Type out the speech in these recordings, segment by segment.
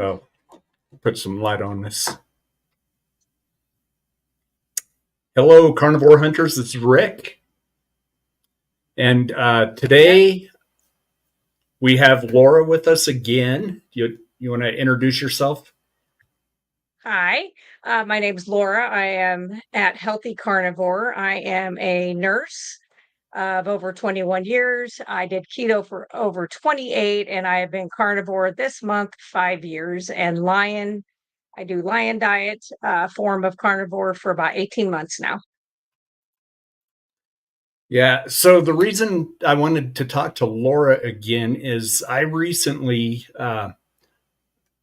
Well, put some light on this. Hello, carnivore hunters. It's Rick. And today we have Laura with us again. You want to introduce yourself? Hi, my name is Laura. I am at Healthy Carnivore. I am a nurse of over 21 years. I did keto for over 28, and I have been carnivore this month 5 years. And I do lion diet form of carnivore for about 18 months now. Yeah. So the reason I wanted to talk to Laura again is I recently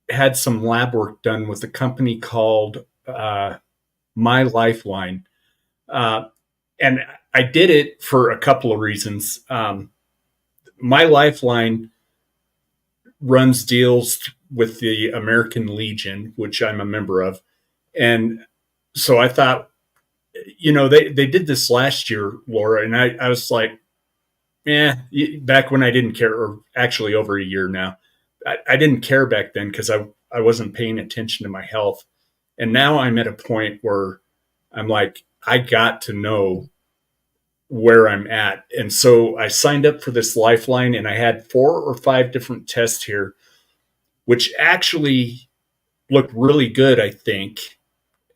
had some lab work done with a company called My Lifeline. And I did it for a couple of reasons. My Lifeline runs deals with the American Legion, which I'm a member of. And so I thought, they did this last year, Laura, and I was like, back when I didn't care, or actually over a year now. I didn't care back then because I wasn't paying attention to my health. And now I'm at a point where I'm like, I got to know where I'm at. And so I signed up for this Lifeline, and I had 4 or 5 different tests here, which actually looked really good, I think.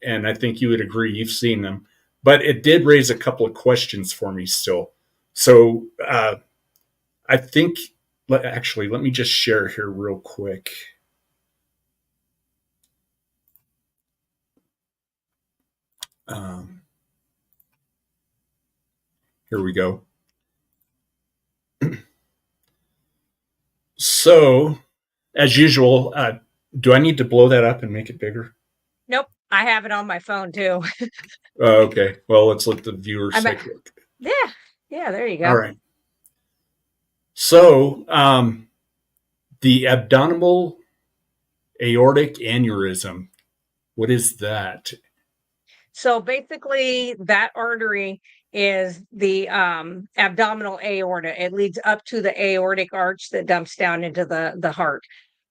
And I think you would agree, you've seen them. But it did raise a couple of questions for me still. So I think, actually, let me just share here real quick. Here we go. So, as usual, do I need to blow that up and make it bigger? Nope, I have it on my phone too. Okay. Well, let's let the viewers take a look. Yeah, there you go. All right. So, the abdominal aortic aneurysm, what is that? So basically, that artery is the abdominal aorta. It leads up to the aortic arch that dumps down into the heart.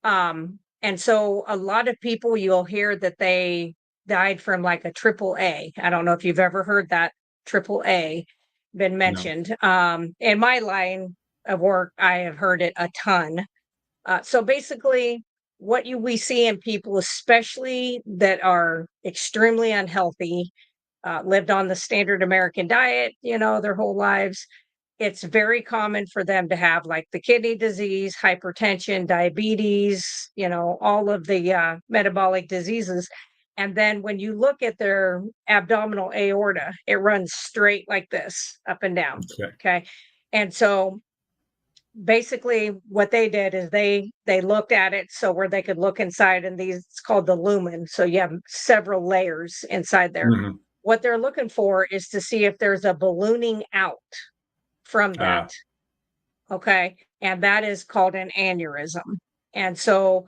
And so a lot of people, you'll hear that they died from like a triple A. I don't know if you've ever heard that triple A been mentioned. No. In my line of work, I have heard it a ton. So basically, what we see in people, especially that are extremely unhealthy, lived on the standard American diet, their whole lives, it's very common for them to have like the kidney disease, hypertension, diabetes, all of the metabolic diseases. And then when you look at their abdominal aorta, it runs straight like this, up and down. Okay. And so basically what they did is they looked at it so where they could look inside, and it's called the lumen. So you have several layers inside there. Mm-hmm. What they're looking for is to see if there's a ballooning out from that. Okay. And that is called an aneurysm. And so,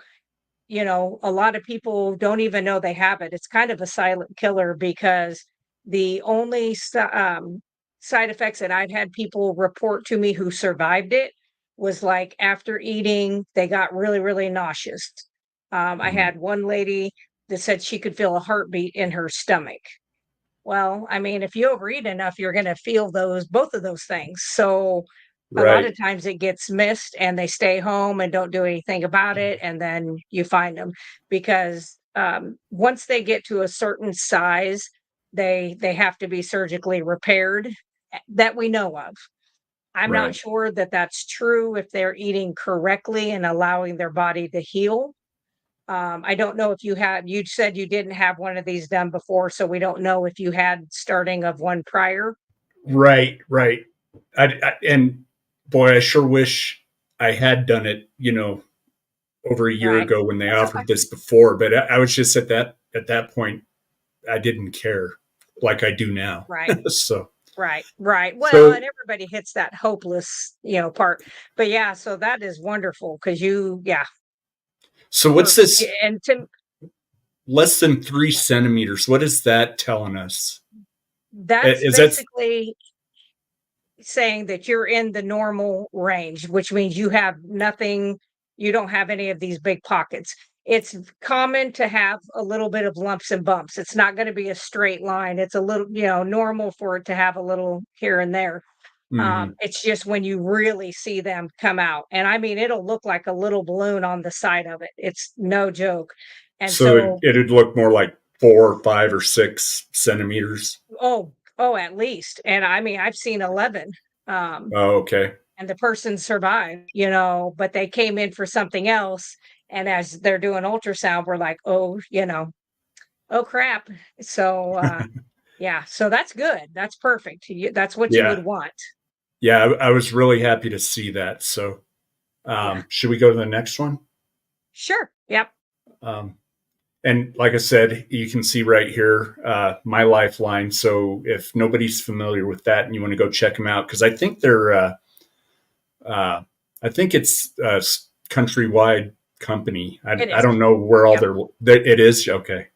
a lot of people don't even know they have it. It's kind of a silent killer because the only side effects that I've had people report to me who survived it was like after eating, they got really, really nauseous. I had one lady that said she could feel a heartbeat in her stomach. Well, I mean, if you overeat enough, you're going to feel both of those things. So a lot of times it gets missed and they stay home and don't do anything about it. And then you find them because once they get to a certain size, they have to be surgically repaired that we know of. I'm not sure that that's true if they're eating correctly and allowing their body to heal. I don't know if you said you didn't have one of these done before, so we don't know if you had starting of one prior. Right. And boy, I sure wish I had done it, over a year ago when they offered this before, but I was just at that point, I didn't care like I do now. Right. So. Right. Well, and everybody hits that hopeless, part. But yeah, so that is wonderful because So what's this? And less than 3 centimeters. What is that telling us? That's basically saying that you're in the normal range, which means you have nothing. You don't have any of these big pockets. it's common to have a little bit of lumps and bumps. It's not going to be a straight line. It's a little, normal for it to have a little here and there. Hmm. It's just when you really see them come out. And I mean, it'll look like a little balloon on the side of it. It's no joke. And So so, it'd look more like 4, 5, or 6 centimeters. oh, at least. And I mean, I've seen 11. Um, Oh, okay. and the person survived, but they came in for something else. And as they're doing ultrasound, we're like, oh, oh crap. So, yeah, so that's good. That's perfect. That's what you would Yeah. want. Yeah. I was really happy to see that. So, Yeah, should we go to the next one? sure. Yep. Um, and like I said, you can see right here, my lifeline. So if nobody's familiar with that and you want to go check them out, because uh, I think it's a countrywide company. It I is. don't know where all Yep. it is. Okay.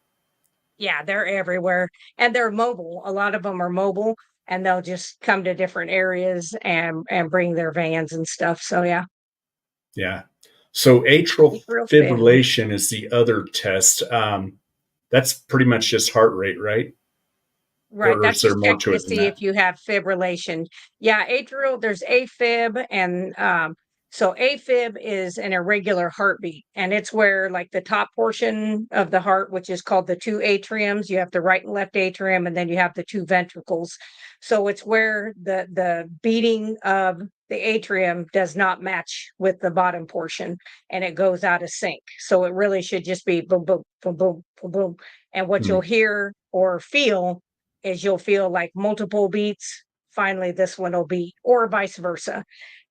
Yeah, they're everywhere and they're mobile. A lot of them are mobile and they'll just come to different areas and bring their vans and stuff. So yeah, Yeah. So atrial real fib. fibrillation is the other test. That's pretty much just heart rate, right? Right, Or that's is there just more checking to to it than see that? if you have fibrillation. Yeah, atrial, there's AFib, and so AFib is an irregular heartbeat, and it's where like the top portion of the heart, which is called the two atriums, you have the right and left atrium, and then you have the two ventricles. So it's where the beating of the atrium does not match with the bottom portion, and it goes out of sync. So it really should just be boom, boom, boom, boom, boom, boom. And what Hmm. you'll hear or feel is you'll feel like multiple beats. Finally, this one will beat, or vice versa.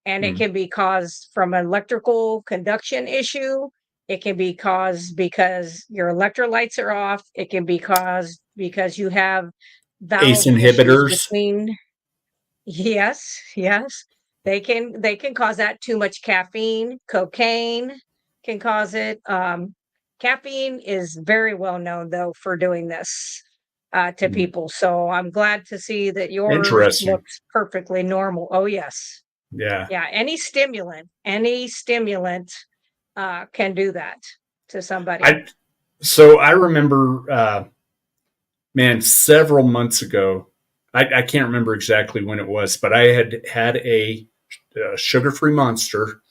And it Hmm. can be caused from an electrical conduction issue. It can be caused because your electrolytes are off. It can be caused because you have ACE valve issues inhibitors, between. Yes, yes. They can cause that. Too much caffeine, cocaine can cause it. Caffeine is very well known though for doing this to hmm, people. So I'm glad to see that yours interesting. looks perfectly normal. Oh yes. Yeah. Yeah, any stimulant can do that to somebody. I so I remember, man, several months ago. I can't remember exactly when it was, but I had a sugar-free Monster,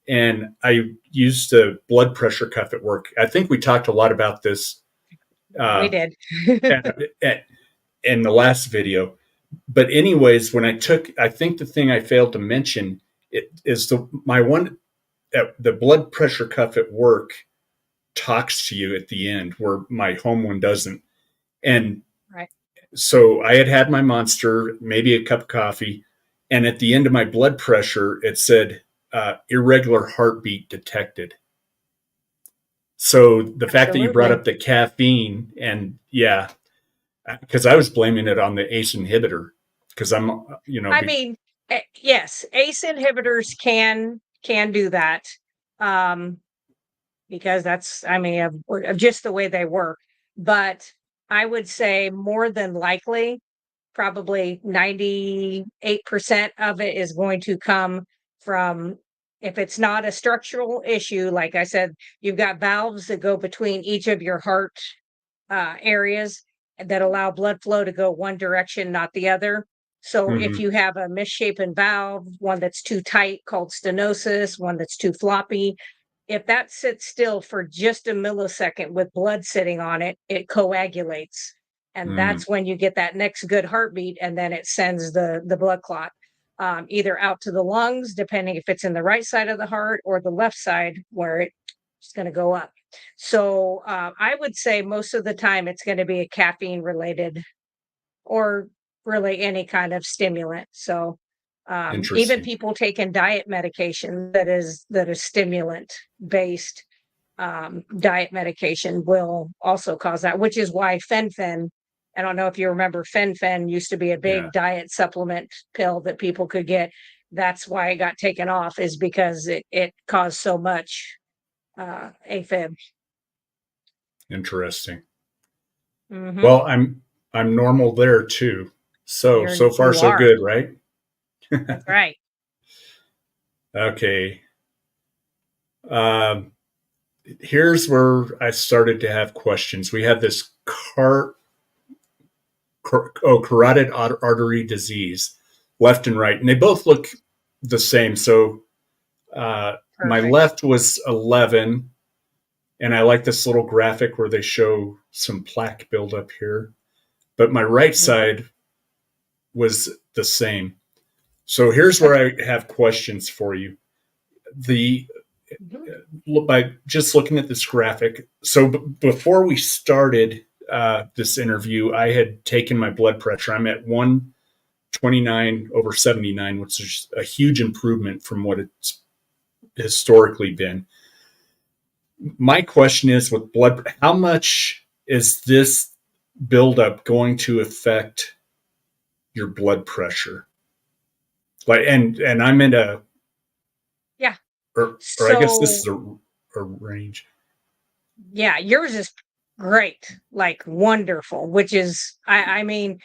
and I used a blood pressure cuff at work. I think we talked a lot about this We uh, did. at, at, in the last video. But anyways, when I think the thing I failed to mention is my one the blood pressure cuff at work talks to you at the end, where my home one doesn't. And Right. so I had my Monster, maybe a cup of coffee, and at the end of my blood pressure, it said irregular heartbeat detected. So the fact that you brought Absolutely. up the caffeine, and yeah, because I was blaming it on the ACE inhibitor, because I'm, I mean, yes, ACE inhibitors can do that. Um, because that's, I mean, of just the way they work. But I would say more than likely, probably 98% of it is going to come from, if it's not a structural issue, like I said, you've got valves that go between each of your heart areas that allow blood flow to go one direction, not the other. So if Mhm, you have a misshapen valve, one that's too tight called stenosis, one that's too floppy, if that sits still for just a millisecond with blood sitting on it, it coagulates. And mhm, that's when you get that next good heartbeat, and then it sends the blood clot either out to the lungs, depending if it's in the right side of the heart or the left side where it's going to go up. So I would say most of the time it's going to be a caffeine related or really any kind of stimulant. So even interesting. people taking diet medication that is stimulant based diet medication will also cause that, which is why fen-phen. I don't know if you remember, fen-phen used to be a Yeah, big diet supplement pill that people could get. That's why it got taken off, is because it caused so much AFib. interesting. Hmm. Well, I'm normal there too. So far You so are. good, right? That's right. Okay. Um, here's where I started to have questions. We have this carotid artery disease, left and right, and they both look the same. So my Perfect. left was 11, and I like this little graphic where they show some plaque buildup here. But my right Mhm. side was the same. So here's where Okay. I have questions for you. The Mhm. By just looking at this graphic. So before we started this interview, I had taken my blood pressure. I'm at 129/79, which is a huge improvement from what it's historically been. My question is, with blood, how much is this buildup going to affect your blood pressure? Like, and I'm in a, Yeah. or I guess this So is a range. yeah, yours is great, like wonderful, which is I mean,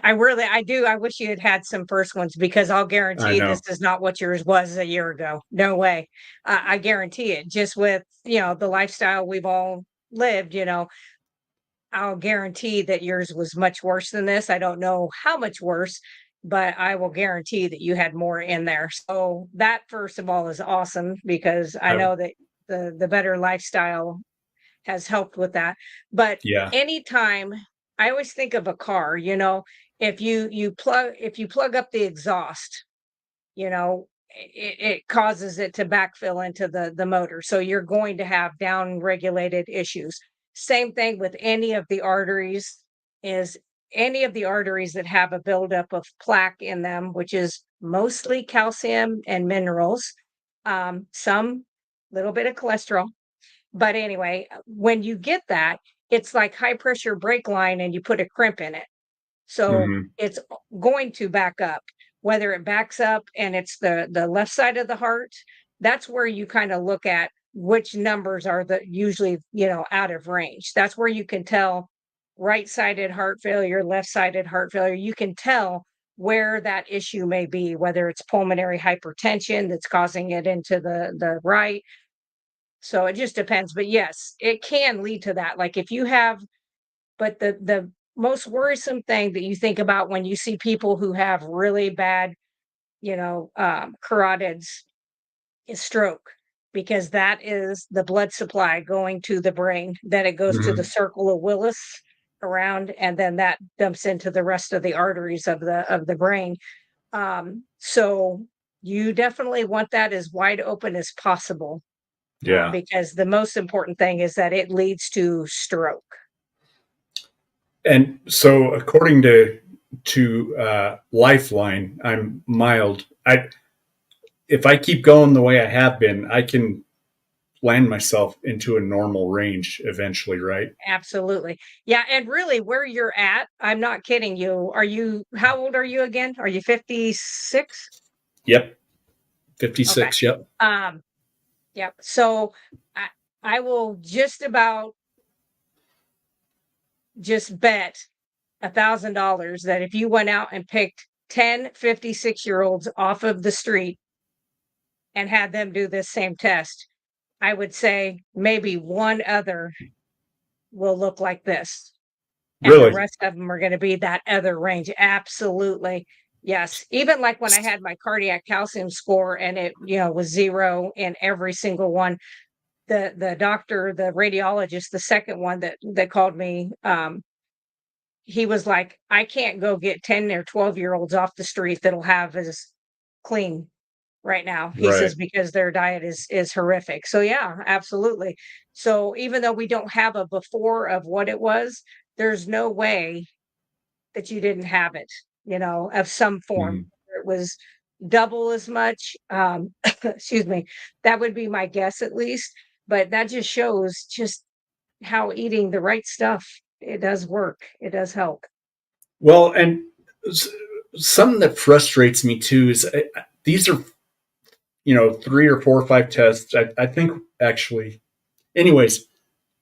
I wish you had had some first ones because I'll I guarantee this know. is not what yours was a year ago. No way. I guarantee it. Just with, the lifestyle we've all lived, I'll guarantee that yours was much worse than this. I don't know how much worse, but I will guarantee that you had more in there. So that first of all is awesome because I I, know that the better lifestyle has helped with that. But yeah. anytime I always think of a car, if you plug up the exhaust, it causes it to backfill into the motor. So you're going to have down regulated issues. Same thing with is any of the arteries that have a buildup of plaque in them, which is mostly calcium and minerals, some little bit of cholesterol, but anyway, when you get that, it's like high pressure brake line and you put a crimp in it. So Hmm. it's going to back up. Whether it backs up and it's the left side of the heart, that's where you kind of look at which numbers are the usually, out of range. That's where you can tell right-sided heart failure, left-sided heart failure. You can tell where that issue may be, whether it's pulmonary hypertension that's causing it into the right, so it just depends, but yes, it can lead to that. Like if you have but the most worrisome thing that you think about when you see people who have really bad, carotids is stroke, because that is the blood supply going to the brain. Then it goes to the Hmm. circle of Willis around, and then that dumps into the rest of the arteries of the brain. So you definitely want that as wide open as possible, Yeah. because the most important thing is that it leads to stroke. And so, according to Lifeline, I'm mild. I If I keep going the way I have been, I can land myself into a normal range eventually, right? Absolutely. Yeah, and really where you're at, I'm not kidding you. How old are you again? Are you 56? Yep. Okay. 56. Yep. Um, yep. So I I will just about just bet $1,000 that if you went out and picked 10 56-year-olds off of the street and had them do this same test, I would say maybe one other will look like this. And the Really? rest of them are gonna be that other range. Absolutely. Yes. Even like when I had my cardiac calcium score and it, was 0 in every single one, the doctor, the radiologist, the second one that called me, he was like, "I can't go get 10 or 12-year-olds off the street that'll have as clean right now." He Right. says, "Because their diet is horrific." So, yeah, absolutely. So, even though we don't have a before of what it was, there's no way that you didn't have it, of some form. Mhm. It was double as much, excuse me, that would be my guess at least, but that just shows just how eating the right stuff, it does work, it does help. Well, and s- something that frustrates me too is these are, 3 or 4 or 5 tests. I think actually, anyways,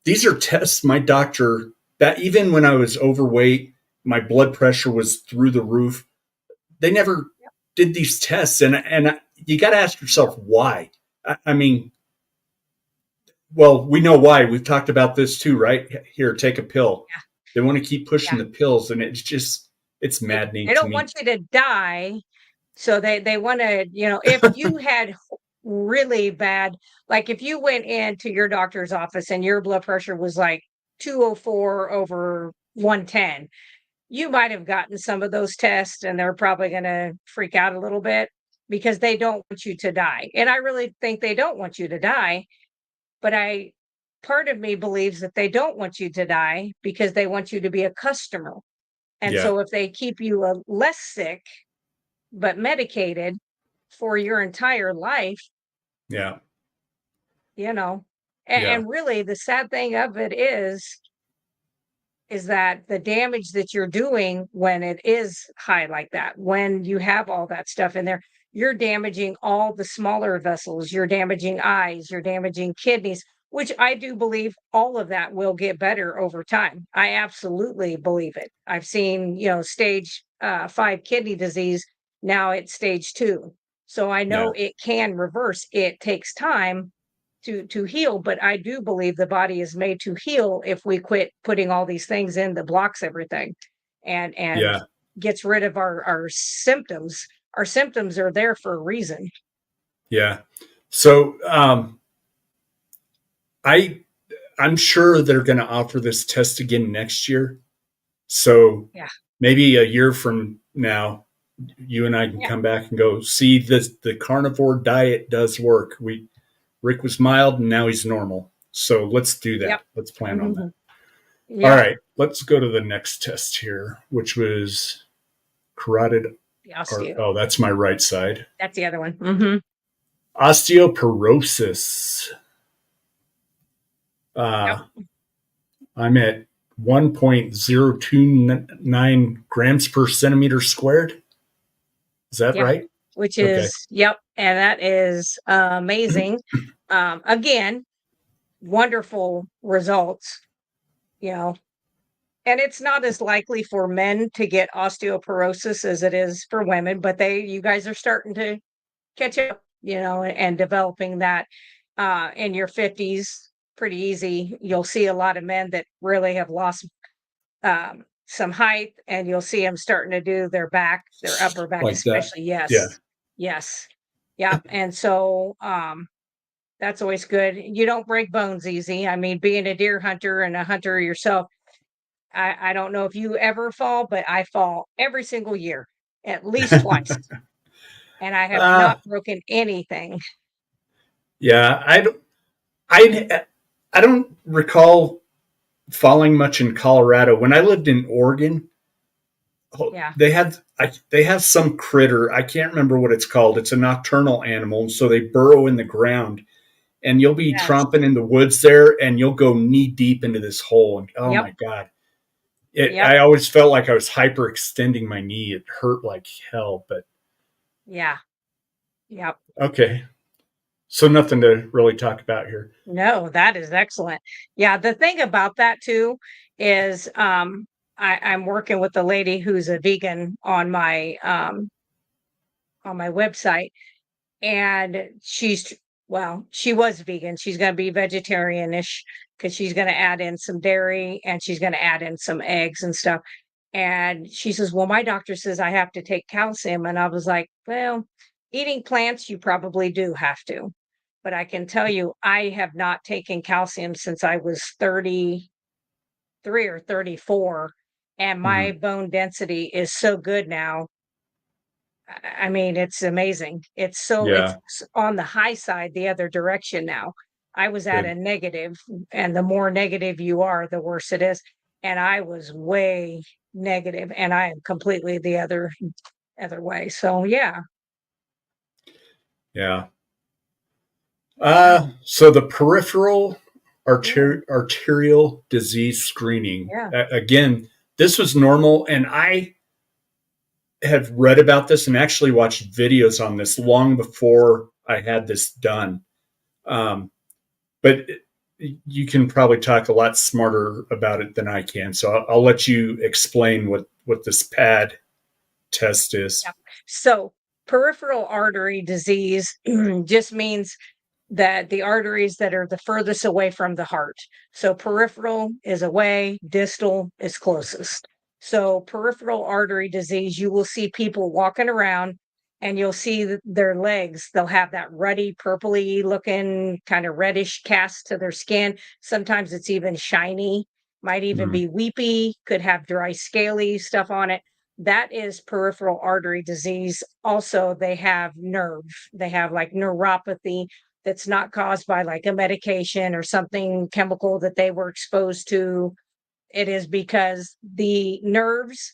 these are tests my doctor, that even when I was overweight, my blood pressure was through the roof. They never did these tests, and you got to ask yourself why. I mean, well, we know why. We've talked about this too, right? Here, take a pill. Yeah, They want to keep pushing yeah. the pills, and it's maddening They to don't me. want you to die, so they wanna, if you had really bad, like, if you went into your doctor's office and your blood pressure was, like, 204 over 110, you might have gotten some of those tests, and they're probably gonna freak out a little bit because they don't want you to die, and I really think they don't want you to die, but I part of me believes that they don't want you to die because they want you to be a customer, and Yeah, so if they keep you, less sick but medicated for your entire life, yeah, you know. yeah, And really the sad thing of it is that the damage that you're doing when it is high like that, when you have all that stuff in there, you're damaging all the smaller vessels, you're damaging eyes, you're damaging kidneys, which I do believe all of that will get better over time. I absolutely believe it. I've seen, stage 5 kidney disease, now it's stage 2. So I yeah, know it can reverse. It takes time to heal, but I do believe the body is made to heal if we quit putting all these things in that blocks everything and yeah, gets rid of our symptoms. Our symptoms are there for a reason. yeah. So I I'm sure they're going to offer this test again next year. So Yeah. maybe a year from now, you and I can Yeah. come back and go see this. The carnivore diet does work. We Rick was mild and now he's normal. So let's do Yep. that. Let's plan on that. Mhm. All Yep. right, let's go to the next test here, which was carotid. The Or, osteo. oh, that's my right side. That's the other one. Hmm. Osteoporosis. Yep. Uh, I'm at 1.029 grams per centimeter squared. Is that Yeah. right? Which Okay. is, yep. And that is amazing. Again, wonderful results, you know, and it's not as likely for men to get osteoporosis as it is for women, but you guys are starting to catch up, and developing that in your 50s pretty easy. You'll see a lot of men that really have lost some height, and you'll see them starting to do their upper back, Like that. especially. Yeah. Yes, yes, yep. And so that's always good. You don't break bones easy. I mean, being a deer hunter and a hunter yourself, I don't know if you ever fall, but I fall every single year, at least twice, and I have uh, not broken anything. yeah. I don't recall falling much in Colorado. When I lived in Oregon, Yeah. they have some critter. I can't remember what it's called. It's a nocturnal animal, and so they burrow in the ground. And you'll be Yes. tromping in the woods there, and you'll go knee deep into this hole. And oh Yep. my god, Yep. I always felt like I was hyperextending my knee. It hurt like hell. But Yeah. Yep. okay, so nothing to really talk about here. No, that is excellent. Yeah, the thing about that too is I'm working with a lady who's a vegan on my website, and she was vegan. She's going to be vegetarianish because she's going to add in some dairy and she's going to add in some eggs and stuff. And she says, "Well, my doctor says I have to take calcium." And I was like, "Well, eating plants, you probably do have to. But I can tell you, I have not taken calcium since I was 33 or 34. And my Mhm. bone density is so good now. I mean, it's amazing. It's Yeah, on the high side the other direction now. I was at good. a negative, and the more negative you are, the worse it is. And I was way negative, and I am completely the other way. So yeah, Yeah. yeah, So the peripheral yeah, arterial disease screening. yeah, Again, this was normal, and I have read about this and actually watched videos on this long before I had this done. Um, but you can probably talk a lot smarter about it than I can. So I'll let you explain what this pad test is. yeah. So peripheral artery disease just means that the arteries that are the furthest away from the heart. So peripheral is away, distal is closest. So peripheral artery disease, you will see people walking around and you'll see their legs, they'll have that ruddy, purpley looking kind of reddish cast to their skin. Sometimes it's even shiny, might even Mm, be weepy, could have dry, scaly stuff on it. That is peripheral artery disease. Also, they have nerve, they have like neuropathy that's not caused by like a medication or something chemical that they were exposed to. It is because the nerves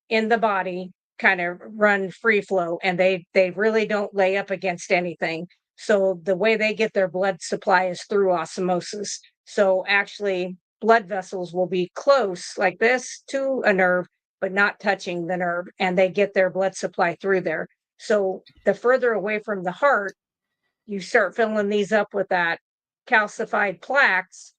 in the body kind of run free flow and they really don't lay up against anything. So the way they get their blood supply is through osmosis. So actually blood vessels will be close like this to a nerve but not touching the nerve, and they get their blood supply through there. So the further away from the heart you start filling these up with that calcified plaques,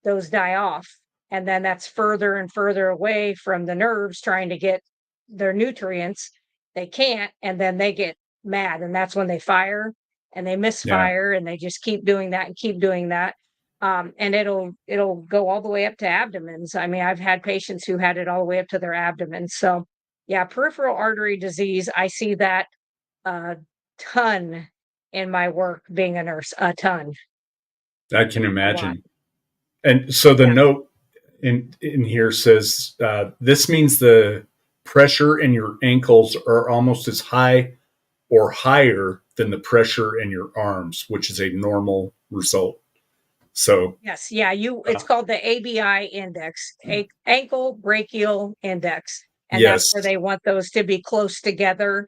those die off. And then that's further and further away from the nerves trying to get their nutrients. They can't, and then they get mad. And that's when they fire and they yeah. misfire and they just keep doing that and keep doing that. And it'll go all the way up to abdomens. I mean, I've had patients who had it all the way up to their abdomen. So yeah, peripheral artery disease, I see that a ton in my work being a nurse, a ton, I can a lot. imagine. And so the Yeah. note in here says this means the pressure in your ankles are almost as high or higher than the pressure in your arms, which is a normal result. So, Yes. Yeah. uh, It's called the ABI index, ankle brachial index. And that's yes. where they want those to be close together.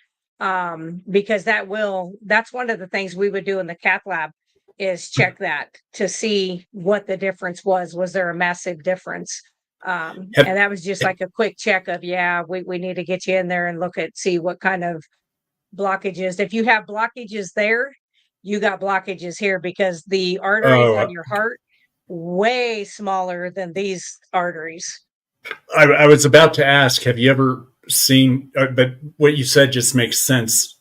Because that's one of the things we would do in the cath lab is check that to see what the difference was. Was there a massive difference? Have, And that was just like a quick check of, yeah, we need to get you in there and look at, see what kind of blockages. If you have blockages there, you got blockages here because the arteries on oh, your heart way smaller than these arteries. I was about to ask, have you ever seen, but what you said just makes sense,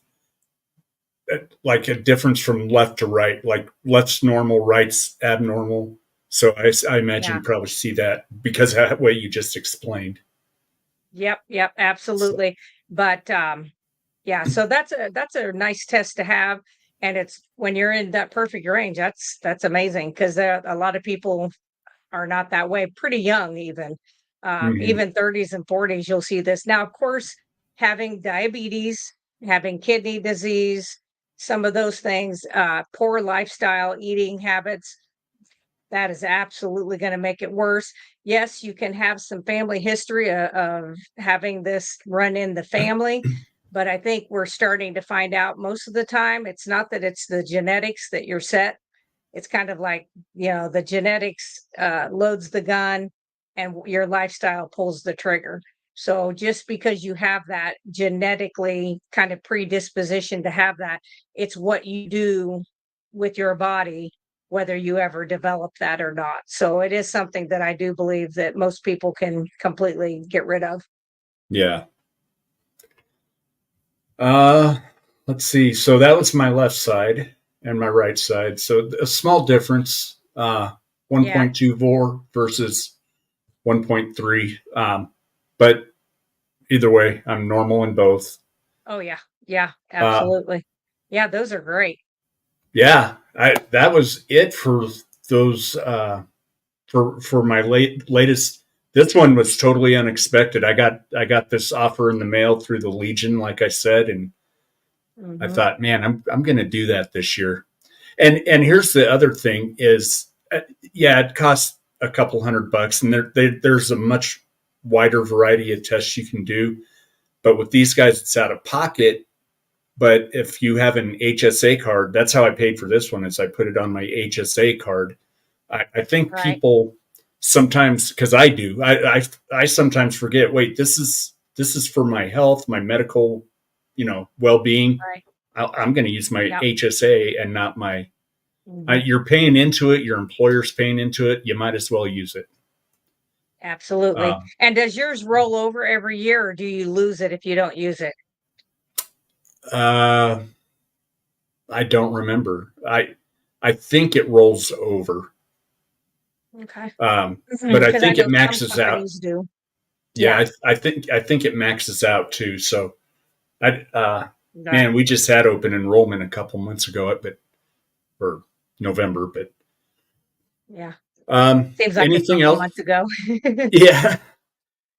like a difference from left to right, like left's normal, right's abnormal. So I imagine Yeah. you probably see that because of what you just explained. Yep. Yep. So, Absolutely. But yeah, so that's a nice test to have. And it's when you're in that perfect range, that's amazing because a lot of people are not that way, pretty young even. mhm. Even 30s and 40s, you'll see this. Now, of course, having diabetes, having kidney disease, some of those things, poor lifestyle, eating habits, that is absolutely going to make it worse. Yes, you can have some family history of having this run in the family, but I think we're starting to find out most of the time it's not that it's the genetics that you're set. It's kind of like, the genetics loads the gun and your lifestyle pulls the trigger. So just because you have that genetically kind of predisposition to have that, it's what you do with your body, whether you ever develop that or not. So it is something that I do believe that most people can completely get rid of. Yeah. Uh, let's see. So that was my left side and my right side. So a small difference, Yeah. 1.24 versus 1.3. But either way, I'm normal in both. Oh, yeah. Yeah. Uh, Absolutely. Yeah. Those are great. yeah, that was it for those, for my latest. This one was totally unexpected. I got this offer in the mail through the Legion, like I said, and I Hmm. thought, man, I'm going to do that this year. And here's the other thing is, yeah, it costs a couple $100, and there's a much wider variety of tests you can do. But with these guys, it's out of pocket. But if you have an HSA card, that's how I paid for this one. Is I put it on my HSA card. I think Right. people sometimes, because I do, I sometimes forget. Wait, this is for my health, my medical, well being. Right. I'm going to use my Yep. HSA and not my. Hmm. You're paying into it. Your employer's paying into it. You might as well use it. Absolutely. Um, And does yours roll over every year or do you lose it if you don't use it? uh, I don't remember. I think it rolls over. Okay. Um, but I Because I think it know some maxes out. companies do. Yeah, Yeah. I think it maxes out too. So I Yeah. man, we just had open enrollment a couple months ago, but or November. But Yeah. Seems like a anything couple else? months ago. Yeah.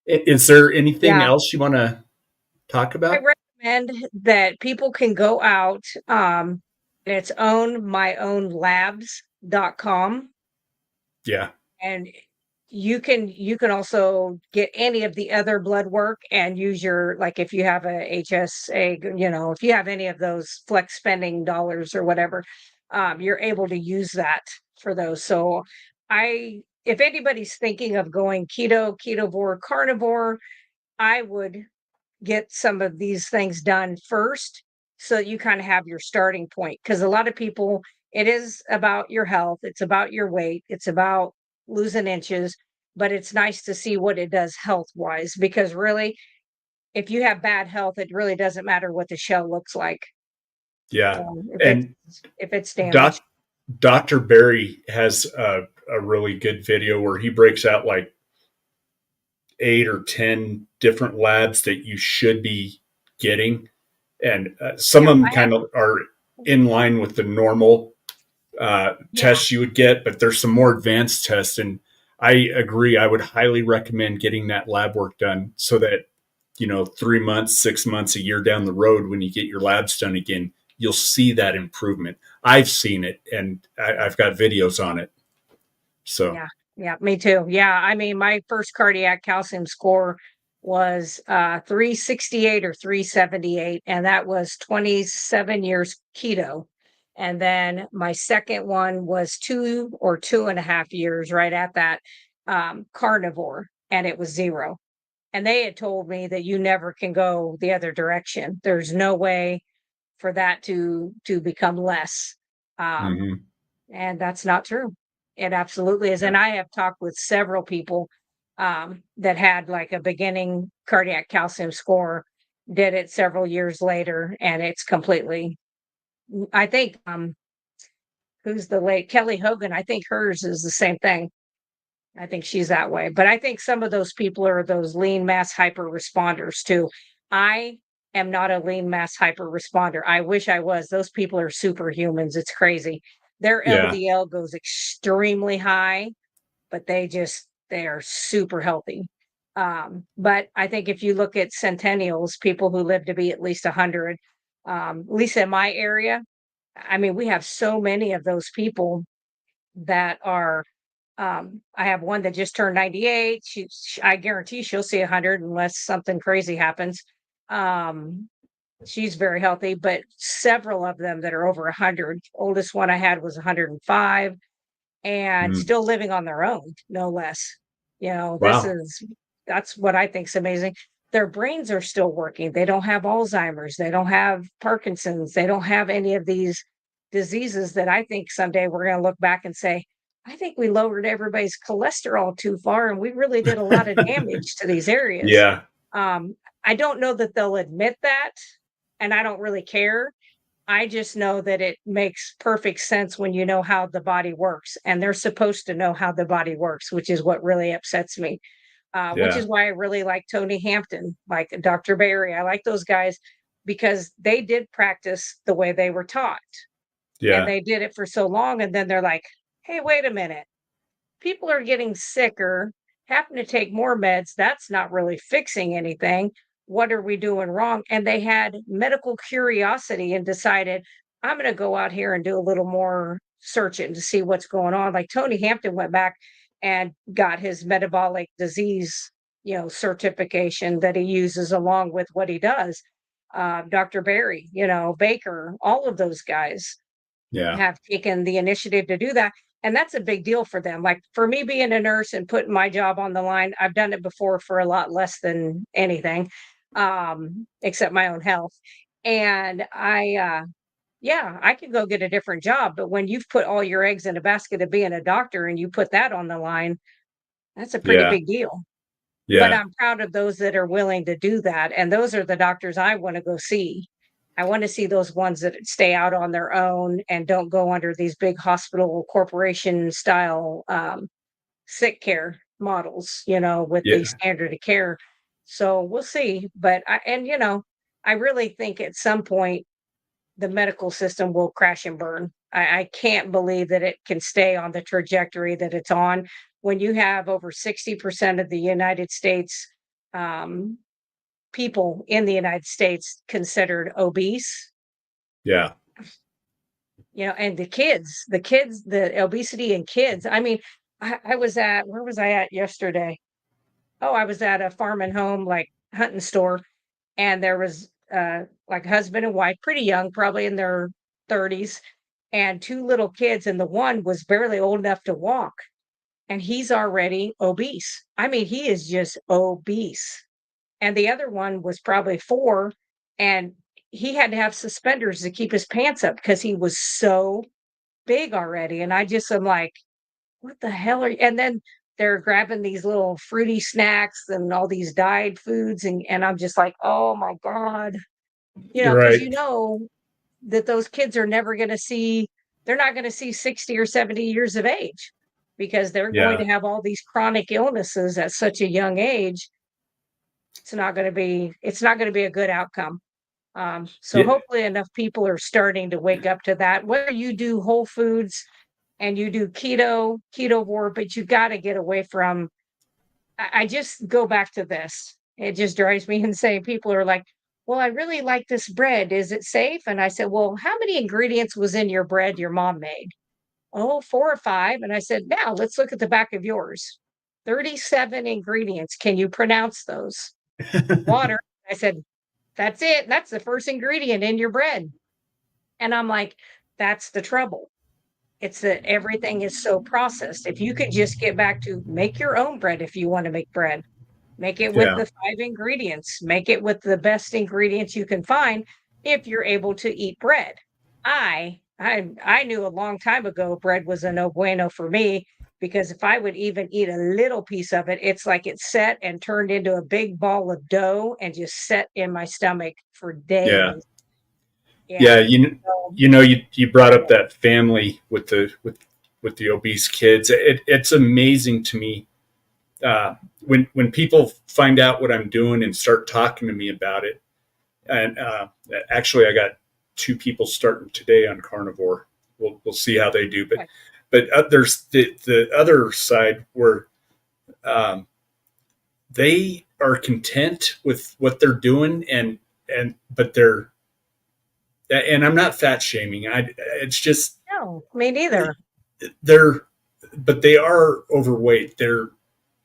Is there anything Yeah. else you want to talk I about? recommend that people can go out. It's ownmyownlabs.com, Yeah. and you can also get any of the other blood work and use your, like, if you have a HSA, if you have any of those flex spending dollars or whatever, you're able to use that for those. So I if anybody's thinking of going keto, ketovore, carnivore, I would get some of these things done first so that you kind of have your starting point, because a lot of people, it is about your health, it's about your weight, it's about losing inches, but it's nice to see what it does health wise, because really, if you have bad health, it really doesn't matter what the shell looks like. Yeah. If it's And if it's damaged. Doc Dr. Barry has a really good video where he breaks out like 8 or 10 different labs that you should be getting, and some Yeah, of them I have. kind of are in line with the normal Yeah, tests you would get, but there's some more advanced tests. And I agree. I would highly recommend getting that lab work done so that, 3 months, 6 months, a year down the road, when you get your labs done again, you'll see that improvement. I've seen it, and I've got videos on it. So, yeah, yeah, me too. Yeah, I mean, my first cardiac calcium score was 368 or 378, and that was 27 years keto. And then my second one was 2 or 2.5 years right at that, carnivore, and it was zero. And they had told me that you never can go the other direction. There's no way for that to become less. Um, mhm, and that's not true. It absolutely is. yeah, And I have talked with several people that had like a beginning cardiac calcium score, did it several years later, and it's completely, I think, who's the late Kelly Hogan, I think hers is the same thing. I think she's that way. But I think some of those people are those lean mass hyper responders too. I am not a lean mass hyper responder. I wish I was. Those people are superhumans. It's crazy. Their yeah, LDL goes extremely high, but they are super healthy. But I think if you look at centennials, people who live to be at least 100, at least in my area, I mean, we have so many of those people that are, I have one that just turned 98. I guarantee she'll see 100 unless something crazy happens. Um, she's very healthy, but several of them that are over 100. Oldest one I had was 105 and mm, still living on their own, no less. wow, That's what I think is amazing. Their brains are still working. They don't have Alzheimer's. They don't have Parkinson's. They don't have any of these diseases that I think someday we're going to look back and say, I think we lowered everybody's cholesterol too far and we really did a lot of damage to these areas. yeah, Um, I don't know that they'll admit that, and I don't really care. I just know that it makes perfect sense when you know how the body works, and they're supposed to know how the body works, which is what really upsets me. Which yeah, is why I really like Tony Hampton, like Dr. Barry. I like those guys because they did practice the way they were taught, and yeah, they did it for so long. And then they're like, hey, wait a minute, people are getting sicker, having to take more meds. That's not really fixing anything. What are we doing wrong? And they had medical curiosity and decided, I'm going to go out here and do a little more searching to see what's going on. Like Tony Hampton went back and got his metabolic disease, certification that he uses along with what he does. Dr. Barry, Baker, all of those guys yeah, have taken the initiative to do that. And that's a big deal for them. Like for me being a nurse and putting my job on the line, I've done it before for a lot less than anything, except my own health. And yeah, I could go get a different job. But when you've put all your eggs in a basket of being a doctor and you put that on the line, that's a pretty yeah, big deal. But yeah, I'm proud of those that are willing to do that. And those are the doctors I want to go see. I want to see those ones that stay out on their own and don't go under these big hospital corporation style sick care models, with the Yeah. standard of care. So we'll see. But I really think at some point the medical system will crash and burn. I can't believe that it can stay on the trajectory that it's on when you have over 60% of the United States um, people in the United States considered obese, Yeah. and the obesity in kids. I mean, I was at, where was I at yesterday? Oh, I was at a farm and home, like hunting store, and there was like husband and wife, pretty young, probably in their 30s, and two little kids, and the one was barely old enough to walk, and he's already obese. I mean, he is just obese. And the other one was probably 4, and he had to have suspenders to keep his pants up because he was so big already. And I just am like, what the hell are you? And then they're grabbing these little fruity snacks and all these dyed foods, and I'm just like, oh my God. You're Because right. that those kids are never gonna see, they're not gonna see 60 or 70 years of age because they're going Yeah. to have all these chronic illnesses at such a young age. It's not gonna be a good outcome. So Yeah. hopefully enough people are starting to wake up to that. Whether you do whole foods and you do ketovore, but you got to get away from. I just go back to this. It just drives me insane. People are like, "Well, I really like this bread. Is it safe?" And I said, "Well, how many ingredients was in your bread your mom made?" "Oh, 4 or 5." And I said, "Now let's look at the back of yours. 37 ingredients. Can you pronounce those?" "Water." I said, "That's it. That's the first ingredient in your bread." And I'm like, "That's the trouble. It's that everything is so processed. If you could just get back to make your own bread if you want to make bread, make it with Yeah. the 5 ingredients, make it with the best ingredients you can find if you're able to eat bread." I knew a long time ago bread was a no bueno for me because if I would even eat a little piece of it, it's like it set and turned into a big ball of dough and just set in my stomach for Yeah. days. Yeah. Yeah. So, You brought up that family with the obese kids. It's amazing to me when people find out what I'm doing and start talking to me about it. And actually, I got 2 people starting today on Carnivore. We'll see how they do. okay. But there's the other side where um, they are content with what they're doing, and but they're, and I'm not fat shaming. It's just No, me neither. they're, but they are overweight. They're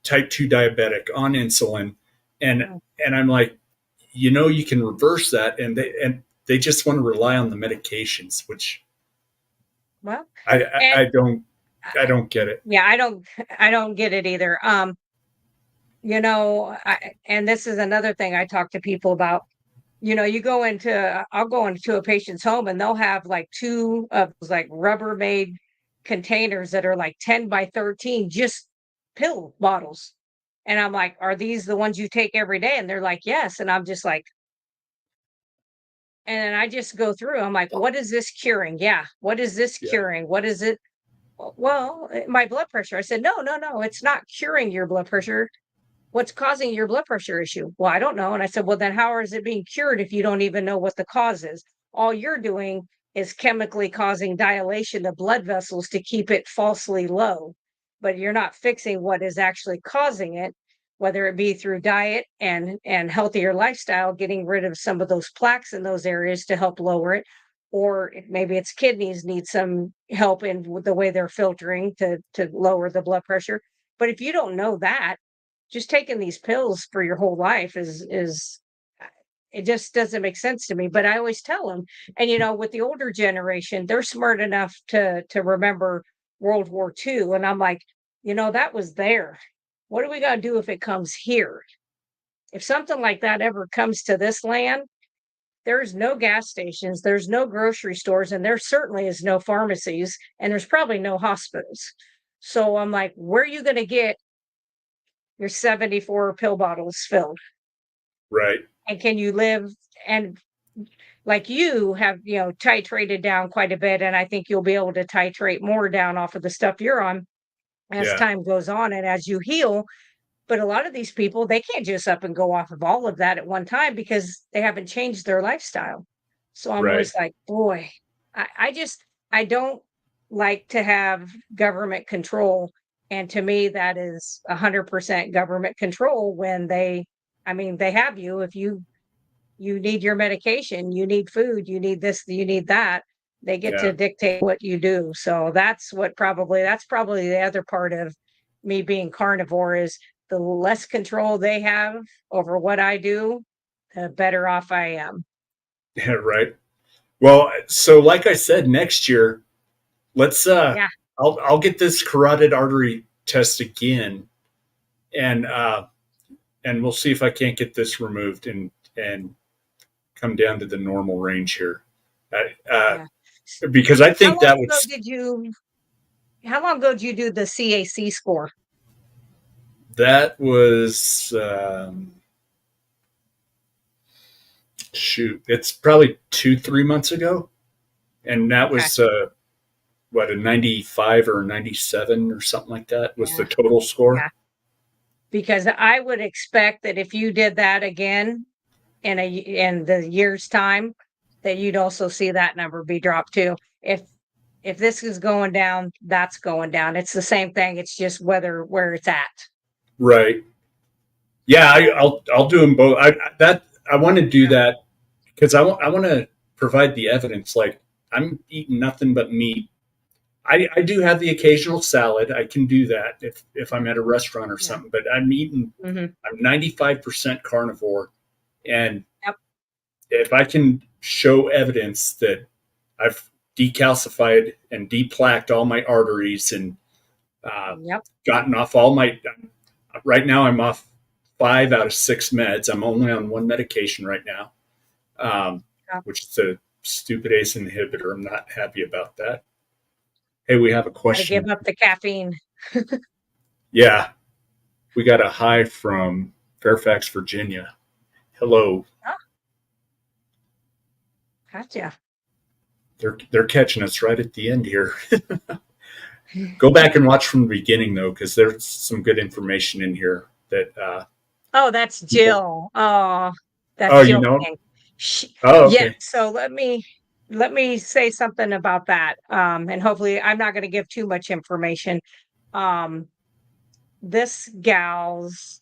type 2 diabetic on insulin, and Mm, I'm like, you can reverse that, and they just want to rely on the medications, which well, I and I I don't get it. yeah, I don't get it either. And this is another thing I talk to people about. I'll go into a patient's home and they'll have like 2 of those like Rubbermaid containers that are like 10 by 13, just pill bottles. And I'm like, "Are these the ones you take every day?" And they're like, "Yes." And I'm just like, and I just go through, I'm like, "What is this curing?" "Yeah." "What is this Yeah. curing? What is it?" Well, my blood pressure." I said, "No, no, no, it's not curing your blood pressure. What's causing your blood pressure issue?" "Well, I don't know." And I said, "Well, then how is it being cured if you don't even know what the cause is? All you're doing is chemically causing dilation of blood vessels to keep it falsely low, but you're not fixing what is actually causing it, whether it be through diet and healthier lifestyle, getting rid of some of those plaques in those areas to help lower it, or maybe its kidneys need some help in with the way they're filtering to lower the blood pressure. But if you don't know that, just taking these pills for your whole life is it just doesn't make sense to me. But I always tell them, and with the older generation, they're smart enough to remember World War II, and I'm like, that was there. What do we got to do if it comes here? If something like that ever comes to this land, there's no gas stations, there's no grocery stores, and there certainly is no pharmacies, and there's probably no hospitals. So I'm like, where are you going to get your 74 pill bottles filled? Right. And can you live? And like you have, titrated down quite a bit, and I think you'll be able to titrate more down off of the stuff you're on as Yeah. time goes on and as you heal. But a lot of these people, they can't just up and go off of all of that at one time because they haven't changed their lifestyle. So I'm Right. always like, boy, I don't like to have government control. And to me, that is 100% government control when I mean, they have you. If you need your medication, you need food, you need this, you need that. They get Yeah. to dictate what you do. So that's probably the other part of me being carnivore is the less control they have over what I do, the better off I am. Yeah. Right. Well, so like I said, next year, let's Yeah. I'll get this carotid artery test again, and we'll see if I can't get this removed and come down to the normal range here. Uh, Yeah. because I How think long that would ago did you how long ago did you do the CAC score? that was shoot, it's probably 2 3 months ago, and that Okay. was what, a 95 or 97 or something like that was the Yeah. total score. Yeah. Because I would expect that if you did that again in the year's time, that you'd also see that number be dropped too. If this is going down, that's going down. It's the same thing. It's just where it's at. Right. Yeah, I'll do them both. I want to do Yeah. that because I want to provide the evidence. Like, I'm eating nothing but meat. I do have the occasional salad. I can do that if I'm at a restaurant or Yeah. something. But I'm eating. Hmm. I'm 95% carnivore, and Yep. if I can show evidence that I've decalcified and deplaqued all my arteries and Yep. gotten off all my. Right now, I'm off 5 out of 6 meds. I'm only on one medication right now, Yep. which is a stupid ACE inhibitor. I'm not happy about that. Hey, we have a Got to question. give up the caffeine. Yeah, we got a hi from Fairfax, Virginia. Hello. Oh, gotcha. They're catching us right at the end here. Go back and watch from the beginning though, because there's some good information in here that Oh, that's people. Jill. Oh, that's Oh, you Jill know. King. Oh, Yeah. okay. So let me say something about that. And hopefully I'm not going to give too much information. Um, this gal's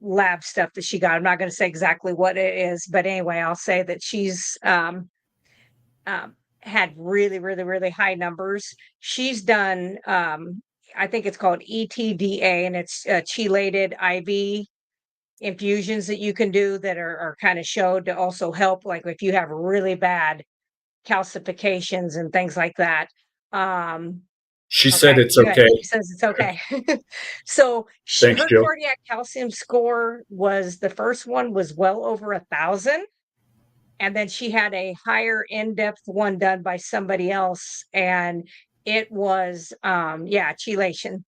lab stuff that she got. I'm not going to say exactly what it is, but anyway, I'll say that she's had really, really, really high numbers. She's done, I think it's called ETDA, and it's chelated IV infusions that you can do that are kind of showed to also help, like if you have really bad calcifications and things like that. Um, She said Okay, it's good. okay. She says it's okay. So Thanks, her Jill. cardiac calcium score was the first one was well over 1,000, and then she had a higher in-depth one done by somebody else, and it was yeah, chelation.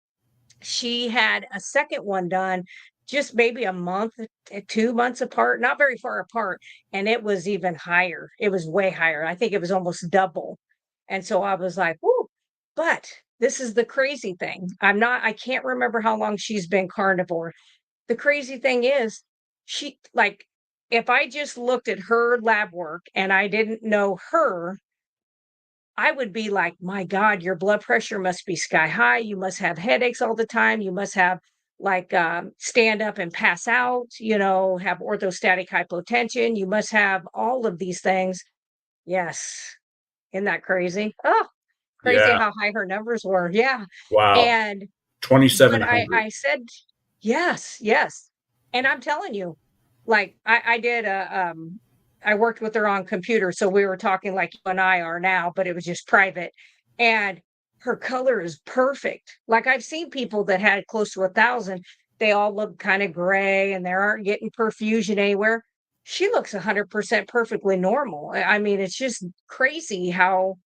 She had a second one done just maybe a month, 2 months apart, not very far apart, and it was even higher. It was way higher. I think it was almost double. And so I was like, "Ooh." But this is the crazy thing. I can't remember how long she's been carnivore. The crazy thing is, she like if I just looked at her lab work and I didn't know her, I would be like, "My God, your blood pressure must be sky high. You must have headaches all the time. You must have like stand up and pass out, have orthostatic hypotension. You must have all of these things." Yes. Isn't that crazy? Oh, crazy Yeah. how high her numbers were. Yeah. Wow. And but I 2,700. I said, "Yes, yes." And I'm telling you, like, I worked with her on computer, so we were talking like you and I are now, but it was just private, and her color is perfect. Like, I've seen people that had close to 1,000, they all look kinda gray, and they aren't getting perfusion anywhere. She looks 100% perfectly normal. I mean, it's just crazy how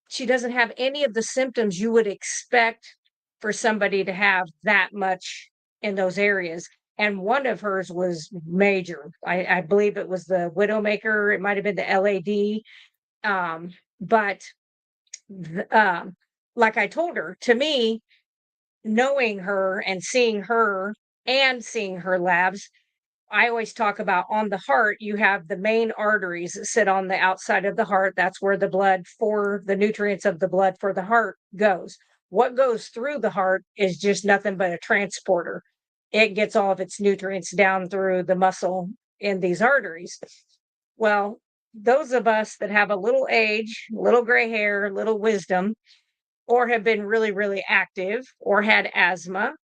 she doesn't have any of the symptoms you would expect for somebody to have that much in those areas. and one of hers was major. I believe it was the Widowmaker. It might have been the LAD. But th- um, like I told her, to me, knowing her and seeing her labs, I always talk about on the heart, you have the main arteries that sit on the outside of the heart. That's where the blood for the nutrients of the blood for the heart goes. What goes through the heart is just nothing but a transporter. It gets all of its nutrients down through the muscle in these arteries. Well, those of us that have a little age, little gray hair, little wisdom, or have been really, really active or had asthma,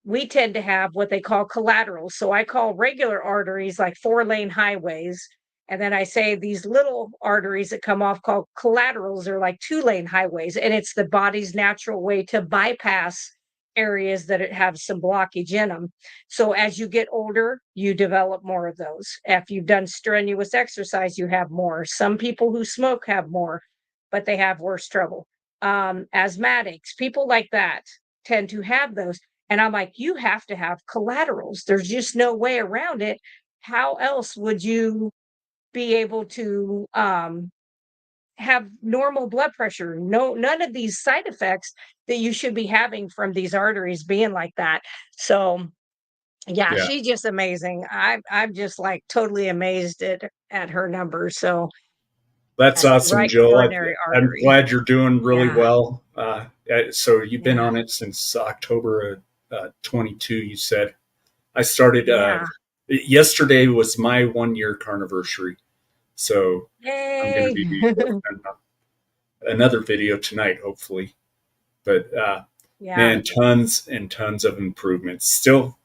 we tend to have what they call collaterals. So I call regular arteries like 4-lane highways. And then I say these little arteries that come off called collaterals are like 2-lane highways. And it's the body's natural way to bypass areas that it have some blockage in them. So as you get older, you develop more of those. If you've done strenuous exercise, you have more. Some people who smoke have more, but they have worse trouble. Asthmatics, people like that tend to have those, and I'm like, you have to have collaterals. There's just no way around it. How else would you be able to have normal blood pressure? No, none of these side effects that you should be having from these arteries being like that. So yeah, Yeah. she's just amazing. I'm just like totally amazed at her numbers. So That's that's the awesome, right Joel. coronary I'm artery. glad you're doing really Yeah, well. So you've been yeah, on it since October of 22, you said. I started, yeah. yesterday was my 1 year carniversary. So I'm going to Yay. be working on another video tonight, hopefully. But Yeah. man, tons and tons of improvements. Still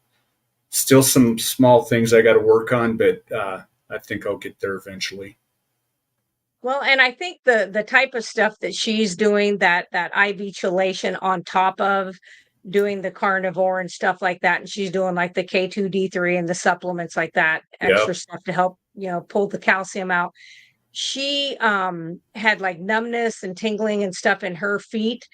some small things I got to work on, but I think I'll get there eventually. Well, and I think the type of stuff that she's doing, that IV chelation on top of doing the carnivore and stuff like that, and she's doing like the K2D3 and the supplements like that, Yeah. extra stuff to help, pull the calcium out. She had like numbness and tingling and stuff in her feet,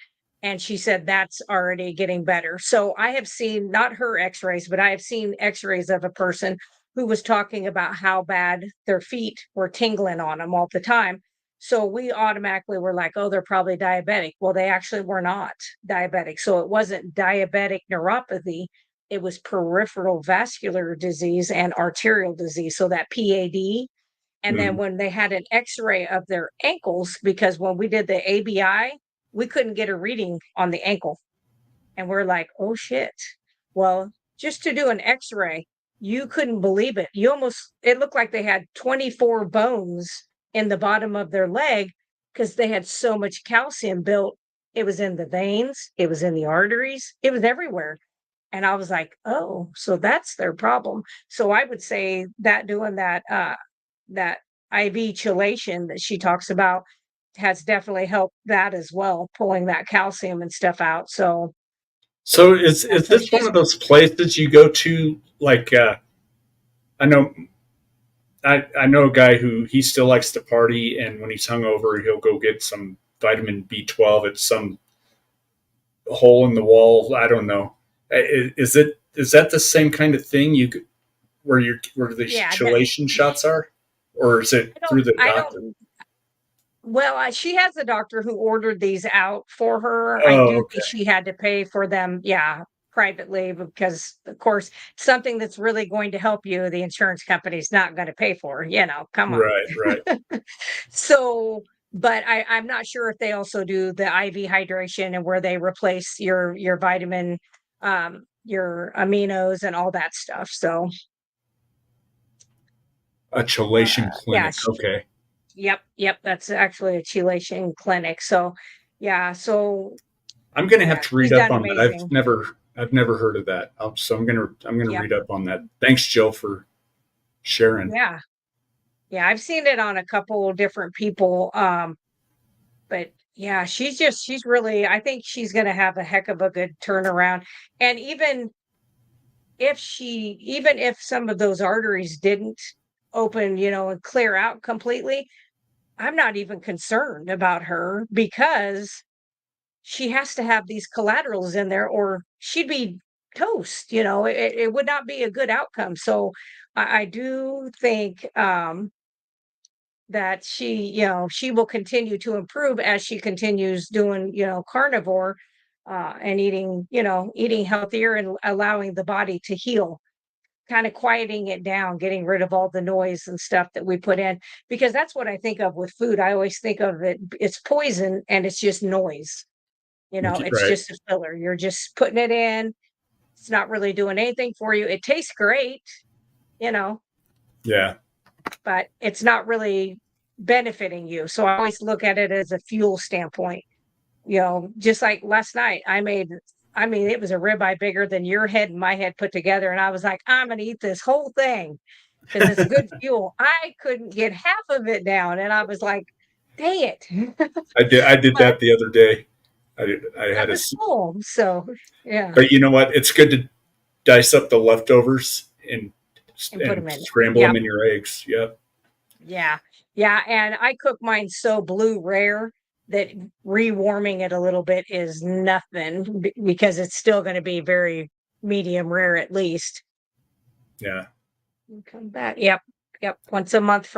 and she said that's already getting better. So I have seen, not her x-rays, but I have seen x-rays of a person who was talking about how bad their feet were tingling on them all the time. So we automatically were like, oh, they're probably diabetic. Well, they actually were not diabetic. So it wasn't diabetic neuropathy, it was peripheral vascular disease and arterial disease. So that PAD. And then Mm. when they had an x-ray of their ankles, because when we did the ABI, we couldn't get a reading on the ankle. And we're like, oh shit. Well, just to do an x-ray, you couldn't believe it. It looked like they had 24 bones in the bottom of their leg because they had so much calcium built. It was in the veins, it was in the arteries, it was everywhere. And I was like, oh, so that's their problem. So I would say that doing that IV chelation that she talks about has definitely helped that as well, pulling that calcium and stuff out. So So yeah, is so this one she's of those places you go to? Like I know I know a guy who he still likes to party, and when he's hungover, he'll go get some vitamin B12 at some hole in the wall. I don't know. Is that the same kind of thing where the yeah, that chelation shots are, or is it I don't through the I doctor? don't well, she has a doctor who ordered these out for her. I Oh, do think okay. she had to pay for them, yeah, privately, because of course something that's really going to help you, the insurance company's not going to pay for, come on. Right, right. So, but I'm not sure if they also do the IV hydration and where they replace your vitamin, your aminos and all that stuff. So, A chelation yeah, clinic. Okay. yep, yep, that's actually a chelation clinic. So, yeah, so I'm going to have yeah, to she's read up done on that. amazing. I've never heard of that. So I'm gonna Yep, read up on that. Thanks, Jill, for sharing. yeah, yeah. I've seen it on a couple of different people. But yeah, she's really. I think she's going to have a heck of a good turnaround. And even if some of those arteries didn't open, and clear out completely, I'm not even concerned about her because she has to have these collaterals in there or she'd be toast. You know, it would not be a good outcome. So I do think that she will continue to improve as she continues doing, carnivore, and eating healthier and allowing the body to heal, kind of quieting it down, getting rid of all the noise and stuff that we put in, because that's what I think of with food. I always think of it's poison and it's just noise. It's Right. just a filler. You're just putting it in. It's not really doing anything for you. It tastes great, you know, Yeah. but it's not really benefiting you. So I always look at it as a fuel standpoint. Just like last night, I mean, it was a ribeye bigger than your head and my head put together. And I was like, I'm going to eat this whole thing because it's good fuel. I couldn't get half of it down. And I was like, dang it. I did But that the other day. I I had a, was full. So, yeah, but you know what? It's good to dice up the leftovers and put and them in. scramble them Yep. in your eggs. Yep. Yeah. Yeah. And I cook mine so blue rare that rewarming it a little bit is nothing because it's still going to be very medium rare at least. Yeah. Come back. Yep. Yep. Once a month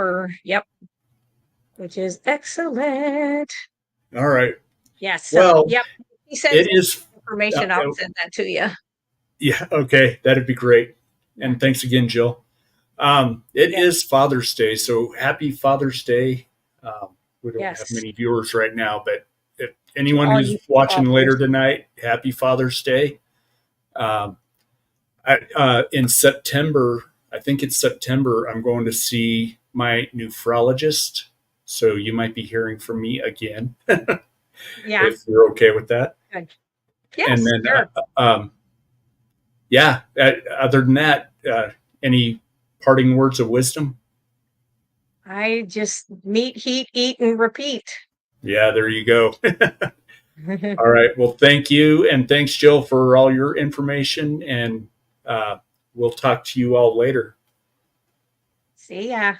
which is excellent. All right. Yes. So, Well, yep. He sends it is. information. I'll Uh, send that to you. yeah. Okay. That'd be great. Yeah. And thanks again, Jill. It Yes. is Father's Day, so happy Father's Day. We don't have Yes. many viewers right now, but if To anyone all who's you watching fathers. later tonight, happy Father's Day. Um, in September, I think it's September, I'm going to see my nephrologist. So you might be hearing from me again Yeah. if you're okay with that. Good. And Yes. then, Sure. yeah, other than that, any parting words of wisdom? I just meet, heat, eat, and repeat. Yeah, there you go. All right. Well, thank you. And thanks, Jill, for all your information. And we'll talk to you all later. See ya.